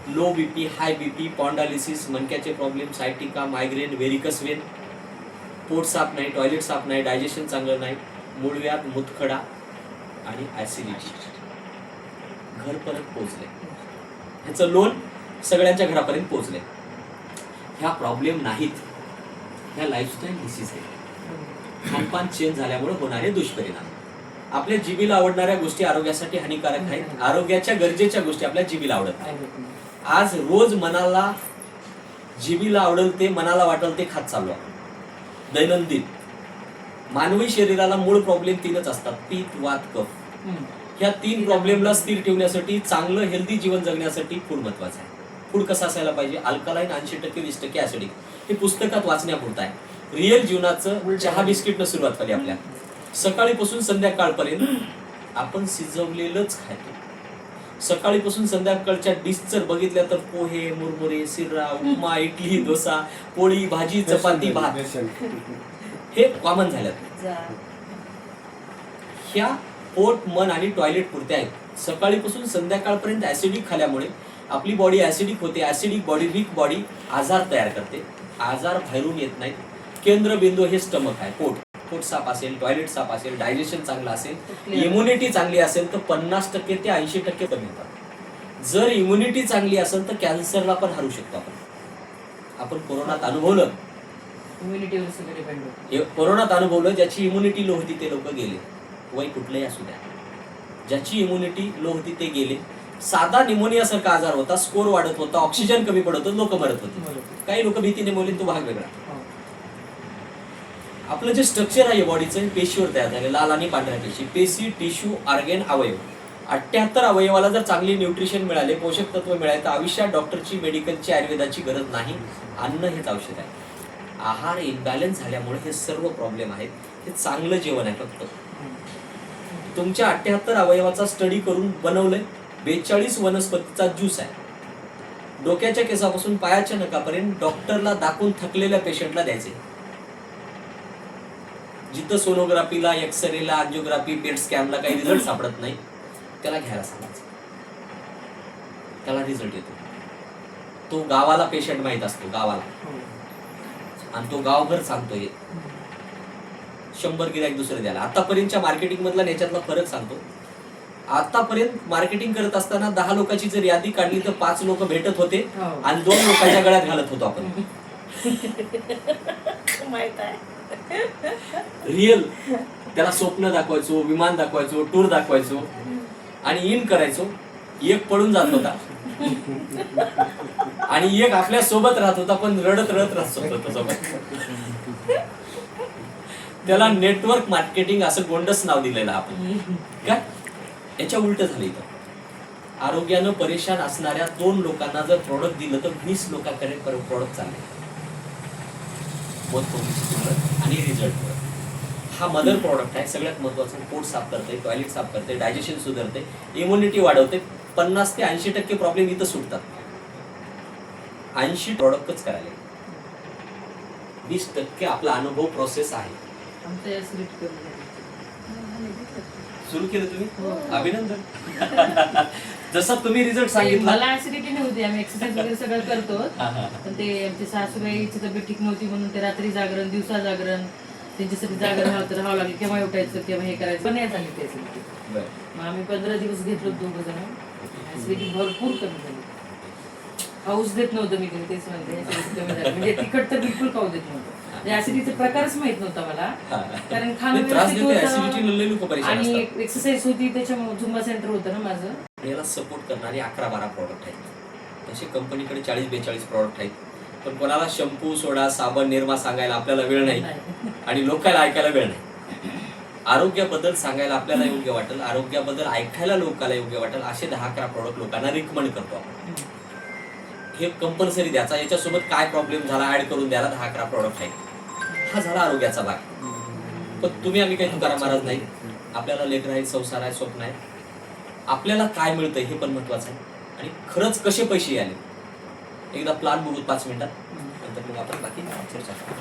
Low BP, high BP, spondylosis, मणक्याचे problem, sciatica, migraine, varicose vein, पोट साफ नाही, टॉयलेट साफ नाही, डायजेशन चांगलं नाही, मूळव्याध, मुतखडा आणि ऍसिडिटी घर परत पोहोचले. ह्याचं लोन सगळ्यांच्या घरापर्यंत पोहोचले. ह्या प्रॉब्लेम नाहीत, ह्या लाईफस्टाईल डिसीज आहेत. खानपान चेंज झाल्यामुळे होणारे दुष्परिणाम. आपल्या जिभेला आवडणाऱ्या गोष्टी आरोग्यासाठी हानिकारक आहेत. आरोग्याच्या गरजेच्या गोष्टी आपल्या जिभेला आवडत नाही. आज रोज मनाला जिभेला आवडेल ते, मनाला वाटेल ते खात चाललो आपण दैनंदिन. मानवी शरीराला मूळ प्रॉब्लेम 3च असतात: पित्त, वात, कफ. ह्या 3 प्रॉब्लेमला स्थिर ठेवण्यासाठी, चांगलं हेल्दी जीवन जगण्यासाठी फूड महत्वाचं आहे. फूड कसं असायला पाहिजे? Alkaline, 80% 20% acidic. हे पुस्तकात वाचण्यापुरतं आहे. रिअल जीवनाचं चहा बिस्किटनं सुरुवात केली. आपल्या सकाळीपासून संध्याकाळपर्यंत आपण शिजवलेलंच खातो. सकाळीपासून संध्याकाळच्या डिश जर बघितल्या तर पोहे, मुरमुरे, सिर्रा, उपमा, इडली, डोसा, पोळी, भाजी, चपाती, भात हे कॉमन झाल्यात. ह्या पोट, मन आणि टॉयलेट पुरते आहेत. सकाळीपासून संध्याकाळपर्यंत ऍसिडिक खाल्यामुळे आपली बॉडी ऍसिडिक होते. ऍसिडिक बॉडी, वीक बॉडी आजार तयार करते. आजार बाहेरून येत नाहीत. केंद्रबिंदू हे स्टमक आहे. पोट साफ असेल, टॉयलेट साफ असेल, डायजेशन चांगलं असेल, इम्युनिटी चांगली असेल तर 50% ते 80% कमी होतात. जर इम्युनिटी चांगली असेल तर कॅन्सरला पण हरवू शकतो आपण कोरोनात अनुभवलं. कोरोनात अनुभवलं. ज्याची इम्युनिटी लो होती ते लोक गेले. वय कुठलंही असू द्या, ज्याची इम्युनिटी लो होती ते गेले. साधा निमोनिया सारखा आजार होता, स्कोर वाढत होता, ऑक्सिजन कमी पडत होतं, लोक मरत होते. काही लोक भीतीने बोलले, तो भाग वेगळा. आपलं जे स्ट्रक्चर आहे बॉडीचं, पेशीवर तयार झाले, लाल आणि पांढऱ्या पेशी. पेशी, टिश्यू, ऑर्गेन, अवयव. 78 अवयवाला जर चांगली न्यूट्रिशन मिळाले, पोषक तत्व मिळाले तर आयुष्यात डॉक्टरची, मेडिकलची, आयुर्वेदाची गरज नाही. अन्न हेच औषध आहे. आहार इम्बॅलन्स झाल्यामुळे हे सर्व प्रॉब्लेम आहेत. हे चांगलं जेवण आहे. फक्त तुमच्या 78 अवयवाचा स्टडी करून बनवलंय. 42 वनस्पतीचा ज्यूस आहे. डोक्याच्या केसापासून पायाच्या नखापर्यंत डॉक्टरला दाखवून थकलेल्या पेशंटला द्यायचे. जिथं सोनोग्राफीला, एक्सरेला, अँजिओग्राफी, पेट स्कॅनला काही रिझल्ट सापडत नाही, त्याला घ्यायला सांगायचं. त्याला रिझल्ट येतो. तो गावाला पेशंट माहित असतो, गावाला, आणि तो गावभर सांगतोय. 100 गिऱ्हाईक दुसरे द्यायला. आतापर्यंतच्या मार्केटिंग मधला याच्यातला फरक सांगतो. आतापर्यंत मार्केटिंग करत असताना 10 लोकांची जर यादी काढली तर 5 लोक भेटत होते आणि 2 लोकांच्या गळ्यात घालत होतो आपण. रिअल त्याला स्वप्न दाखवायचो, विमान दाखवायचो, टूर दाखवायचो आणि इन करायचो. एक पळून जात होता आणि एक आपल्या सोबत राहत होता, पण रडत रडत राहत होता सोबत. त्याला नेटवर्क मार्केटिंग असं गोंडस नाव दिलेलं आपण. काय याच्या उलट झालं इथं. आरोग्यानं परेशान असणाऱ्या 2 लोकांना जर प्रॉडक्ट दिलं तर 20 लोकांकडे प्रॉडक्ट चालले. आणि रिझल्ट. हा मदर प्रॉडक्ट आहे. सगळ्यात महत्वाचं. पोट साफ करते, टॉयलेट साफ करते, डायजेशन सुधारते, इम्युनिटी वाढवते. 50 ते 80% प्रॉब्लेम इथं सुटतात. 80 प्रॉडक्टच करायला. 20% आपला अनुभव प्रोसेस आहे. सुरू केलं तुम्ही, अभिनंदन. जसा तुम्ही रिझल्ट सांगितला. मला ऍसिडिटी नव्हती. आम्ही एक्सरसाइज वगैरे सगळं करतो, पण ते आमची सासूबाईची तब्येत ठीक नव्हती म्हणून ते रात्री जागरण, दिवसा जागरण, त्यांच्यासाठी जागरण राहावं लागलं. केव्हा उठायचं, केव्हा हे करायचं, पण नाही सांगितलं ऍसिडिटी. मग आम्ही 15 दिवस घेतलो. 2 जण. ऍसिडिटी भरपूर कमी झाली. खाऊच देत नव्हतं मी, तेच म्हणते कमी झाली. म्हणजे तिखट तर बिलकुल खाऊ देत नव्हतं. ऍसिडिटीचा प्रकारच माहित नव्हता मला, कारण खाणं व्यवस्थित होतं आणि एक्सरसाइज होती. त्याच्यामुळे झुंबा सेंटर होतं ना माझं. याला सपोर्ट करणारे 11-12 प्रॉडक्ट आहेत. तसे कंपनीकडे 40-42 प्रॉडक्ट आहेत. पण कोणाला शॅम्पू, सोडा, साबण, निरमा सांगायला आपल्याला वेळ नाही आणि लोकांना ऐकायला वेळ नाही. आरोग्याबद्दल सांगायला आपल्याला योग्य वाटेल, आरोग्याबद्दल ऐकायला लोकांना योग्य वाटेल असे 10-11 प्रॉडक्ट लोकांना रिकमेंड करतो आपण. हे कंपल्सरी द्यायचा. याच्यासोबत काय प्रॉब्लेम झाला ऍड करून द्यायला 10-11 प्रॉडक्ट आहेत. हा झाला आरोग्याचा भाग. पण तुम्ही आम्ही काही तुकाराम महाराज नाही. आपल्याला लेकर आहे, संसार आहे, स्वप्न आहे. आपल्याला काय मिळतंय हे पण महत्वाचं आहे. आणि खरंच कसे पैसे आले एकदा प्लॅन बघू 5 मिनिटात, नंतर मग आपण बाकी चर्चा करू.